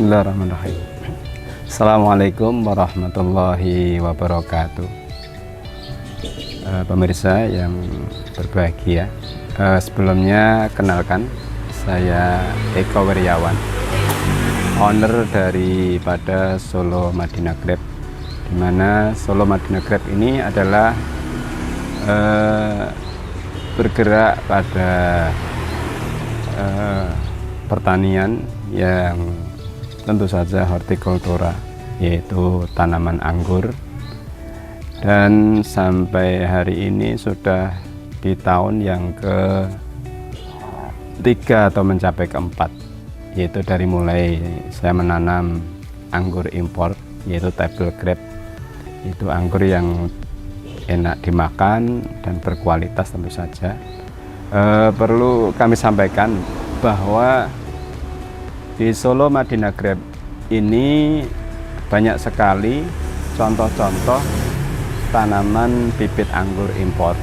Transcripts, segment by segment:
Bismillahirrahmanirrahim. Assalamualaikum warahmatullahi wabarakatuh. Pemirsa yang berbahagia, sebelumnya kenalkan, saya Eko Wiryawan, owner daripada Solo Madinah Grab, di mana Solo Madinah Grab ini adalah bergerak pada pertanian yang tentu saja hortikultura, yaitu tanaman anggur, dan sampai hari ini sudah di tahun yang ke-3 atau mencapai ke-4, yaitu dari mulai saya menanam anggur impor, yaitu table grape, itu anggur yang enak dimakan dan berkualitas tentu saja. Perlu kami sampaikan bahwa di Solo Madinah Grab ini banyak sekali contoh-contoh tanaman bibit anggur impor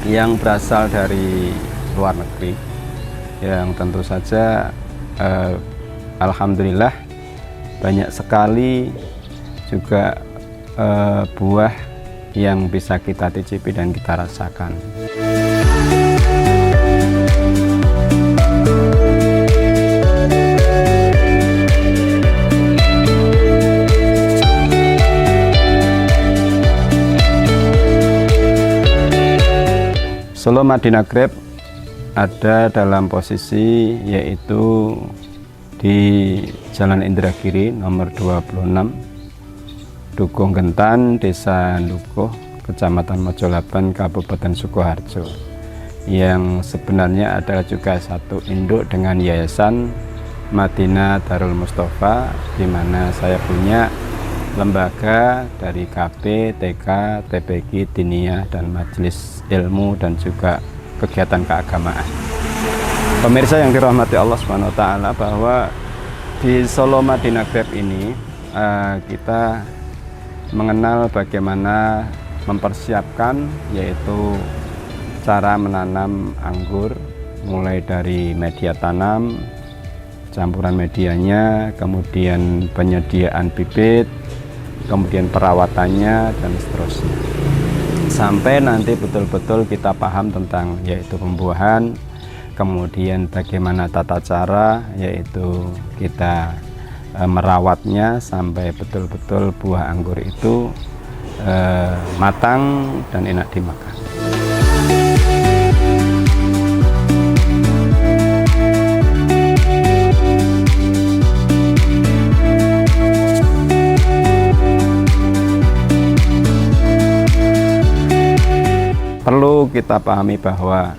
yang berasal dari luar negeri, yang tentu saja alhamdulillah banyak sekali juga buah yang bisa kita cicipi dan kita rasakan. Solo Madinah Grab ada dalam posisi yaitu di Jalan Indragiri nomor 26, Dukuh Gentan, Desa Dukuh, Kecamatan Mojolaban, Kabupaten Sukoharjo, yang sebenarnya adalah juga satu induk dengan Yayasan Madinah Darul Mustafa, di mana saya punya lembaga dari KB, TK, TPQ, Diniyah, dan Majelis Ilmu, dan juga kegiatan keagamaan. Pemirsa yang dirahmati Allah SWT, bahwa di Solo Madinah Grab ini kita mengenal bagaimana mempersiapkan, yaitu cara menanam anggur, mulai dari media tanam, campuran medianya, kemudian penyediaan bibit, kemudian perawatannya, dan seterusnya, sampai nanti betul-betul kita paham tentang yaitu pembuahan, kemudian bagaimana tata cara, yaitu kita merawatnya sampai betul-betul buah anggur itu matang dan enak dimakan. Perlu kita pahami bahwa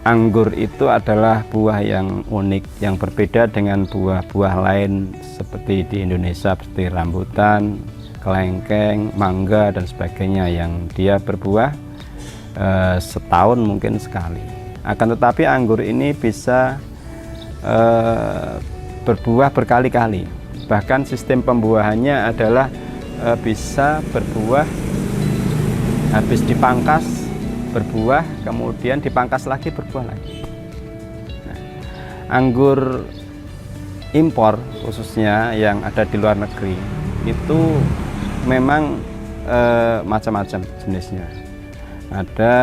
anggur itu adalah buah yang unik, yang berbeda dengan buah-buah lain seperti di Indonesia, seperti rambutan, kelengkeng, mangga, dan sebagainya, yang dia berbuah setahun mungkin sekali. Akan tetapi anggur ini bisa berbuah berkali-kali. Bahkan sistem pembuahannya adalah bisa berbuah, habis dipangkas berbuah, kemudian dipangkas lagi berbuah lagi. Nah, anggur impor khususnya yang ada di luar negeri itu memang macam-macam jenisnya. Ada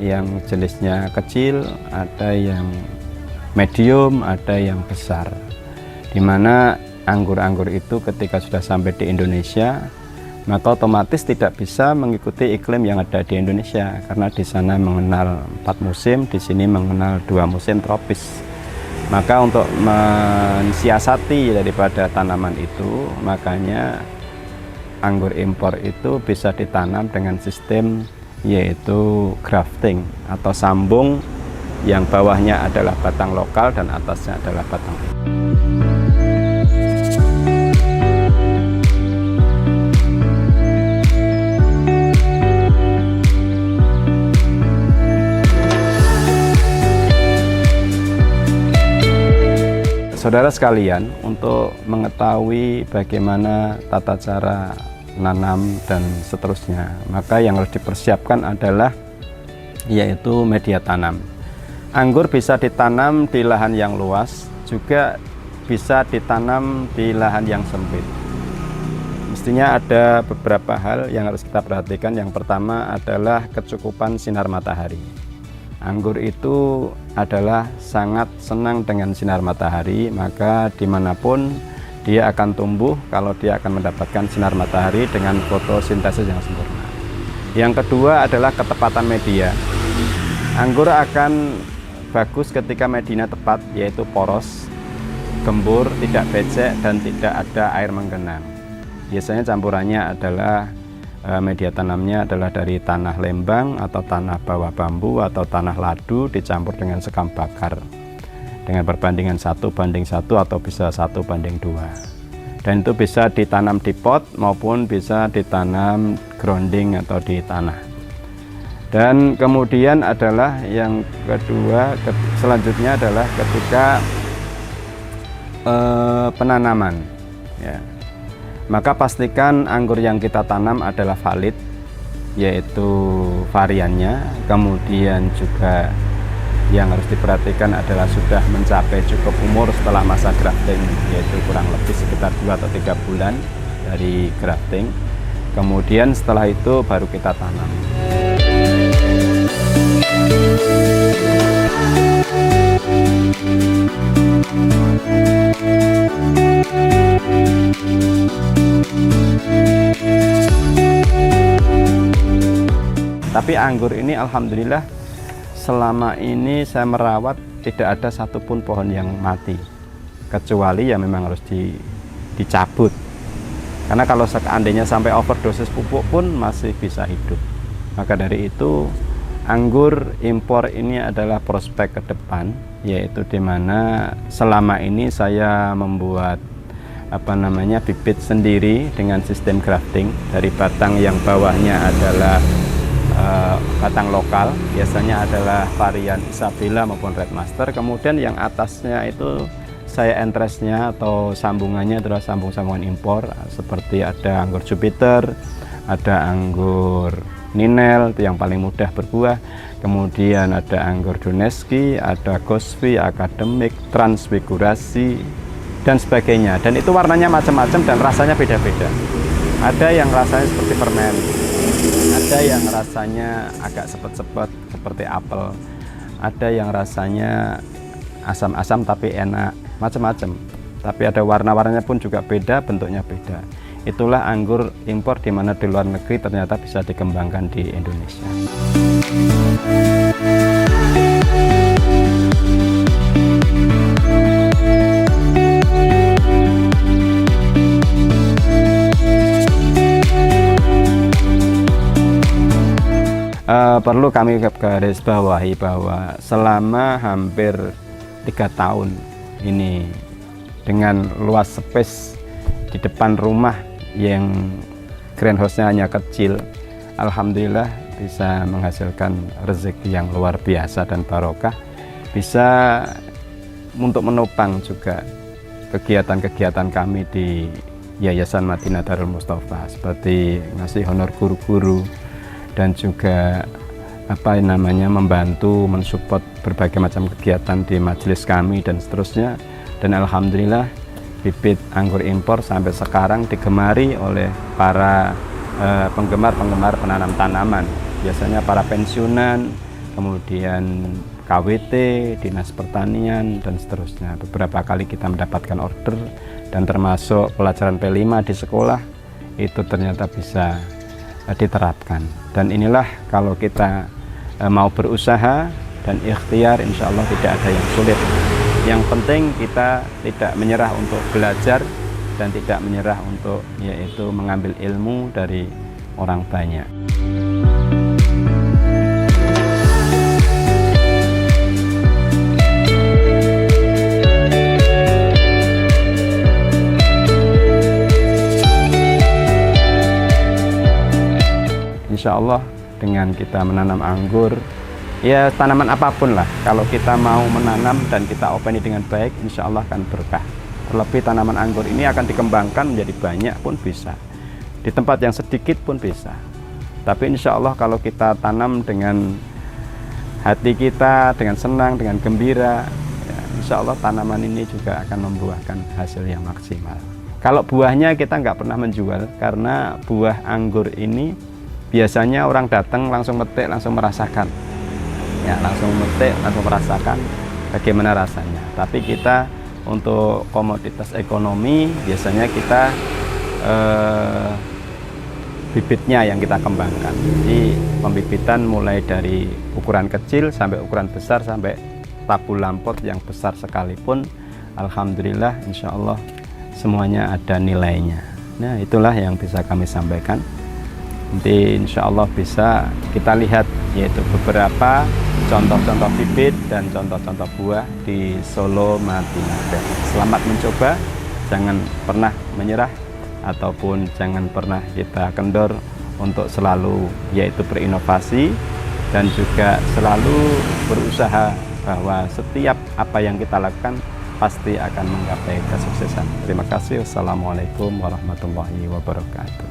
yang jenisnya kecil, ada yang medium, ada yang besar. Dimana anggur-anggur itu ketika sudah sampai di Indonesia, maka otomatis tidak bisa mengikuti iklim yang ada di Indonesia, karena di sana mengenal 4 musim, di sini mengenal 2 musim tropis. Maka untuk mensiasati daripada tanaman itu, makanya anggur impor itu bisa ditanam dengan sistem yaitu grafting atau sambung, yang bawahnya adalah batang lokal dan atasnya adalah batang impor. Saudara sekalian, untuk mengetahui bagaimana tata cara nanam dan seterusnya, maka yang harus dipersiapkan adalah yaitu media tanam. Anggur bisa ditanam di lahan yang luas, juga bisa ditanam di lahan yang sempit. Mestinya ada beberapa hal yang harus kita perhatikan. Yang pertama adalah kecukupan sinar matahari. Anggur itu adalah sangat senang dengan sinar matahari, maka dimanapun dia akan tumbuh kalau dia akan mendapatkan sinar matahari dengan fotosintesis yang sempurna. Yang kedua adalah ketepatan media. Anggur akan bagus ketika medianya tepat, yaitu poros, gembur, tidak becek, dan tidak ada air menggenang. Biasanya campurannya adalah media tanamnya adalah dari tanah lembang atau tanah bawah bambu atau tanah ladu dicampur dengan sekam bakar dengan perbandingan 1:1 atau bisa 1:2. Dan itu bisa ditanam di pot maupun bisa ditanam grounding atau di tanah. Dan kemudian adalah yang kedua, selanjutnya adalah ketika penanaman, ya. Maka pastikan anggur yang kita tanam adalah valid, yaitu variannya. Kemudian juga yang harus diperhatikan adalah sudah mencapai cukup umur setelah masa grafting, yaitu kurang lebih sekitar 2 atau 3 bulan dari grafting. Kemudian setelah itu baru kita tanam. Tapi anggur ini alhamdulillah selama ini saya merawat tidak ada satupun pohon yang mati, kecuali ya memang harus dicabut, karena kalau seandainya sampai overdosis pupuk pun masih bisa hidup. Maka dari itu anggur impor ini adalah prospek ke depan, yaitu dimana selama ini saya membuat bibit sendiri dengan sistem grafting dari batang yang bawahnya adalah batang lokal, biasanya adalah varian Isabella maupun Red Master. Kemudian yang atasnya itu saya entresnya atau sambungannya adalah sambungan impor, seperti ada anggur Jupiter, ada anggur Ninel, itu yang paling mudah berbuah. Kemudian ada anggur Doneski, ada Gosvi, Akademik, Transfigurasi, dan sebagainya. Dan itu warnanya macam-macam dan rasanya beda-beda. Ada yang rasanya seperti permen, ada yang rasanya agak sepet-sepet seperti apel, ada yang rasanya asam-asam tapi enak, macam-macam. Tapi ada warna-warnanya pun juga beda, bentuknya beda. Itulah anggur impor di mana di luar negeri ternyata bisa dikembangkan di Indonesia. Perlu kami garis bawahi bahwa selama hampir 3 tahun ini dengan luas space di depan rumah yang greenhouse-nya hanya kecil, alhamdulillah bisa menghasilkan rezeki yang luar biasa dan barokah, bisa untuk menopang juga kegiatan-kegiatan kami di Yayasan Madinah Darul Mustafa, seperti ngasih honor guru-guru dan juga membantu mensupport berbagai macam kegiatan di majelis kami dan seterusnya. Dan alhamdulillah bibit anggur impor sampai sekarang digemari oleh para penggemar-penggemar penanam tanaman, biasanya para pensiunan, kemudian KWT, Dinas Pertanian, dan seterusnya. Beberapa kali kita mendapatkan order, dan termasuk pelajaran P5 di sekolah itu ternyata bisa diterapkan. Dan inilah kalau kita mau berusaha dan ikhtiar, insya Allah tidak ada yang sulit. Yang penting kita tidak menyerah untuk belajar dan tidak menyerah untuk yaitu mengambil ilmu dari orang banyak. Insya Allah dengan kita menanam anggur, ya tanaman apapun lah, kalau kita mau menanam dan kita openi dengan baik, insya Allah akan berkah. Terlebih tanaman anggur ini akan dikembangkan menjadi banyak pun bisa, di tempat yang sedikit pun bisa. Tapi insya Allah kalau kita tanam dengan hati kita, dengan senang, dengan gembira, ya, insya Allah tanaman ini juga akan membuahkan hasil yang maksimal. Kalau buahnya kita nggak pernah menjual, karena buah anggur ini biasanya orang datang langsung metik, langsung merasakan, ya langsung metik, langsung merasakan bagaimana rasanya. Tapi kita untuk komoditas ekonomi biasanya kita bibitnya yang kita kembangkan. Jadi pembibitan mulai dari ukuran kecil sampai ukuran besar, sampai tabu lampot yang besar sekalipun, alhamdulillah insya Allah semuanya ada nilainya. Nah, itulah yang bisa kami sampaikan. Nanti insya Allah bisa kita lihat yaitu beberapa contoh-contoh bibit dan contoh-contoh buah di Solo Madinah. Selamat mencoba, jangan pernah menyerah ataupun jangan pernah kita kendor untuk selalu yaitu berinovasi dan juga selalu berusaha bahwa setiap apa yang kita lakukan pasti akan menggapai kesuksesan. Terima kasih. Wassalamualaikum warahmatullahi wabarakatuh.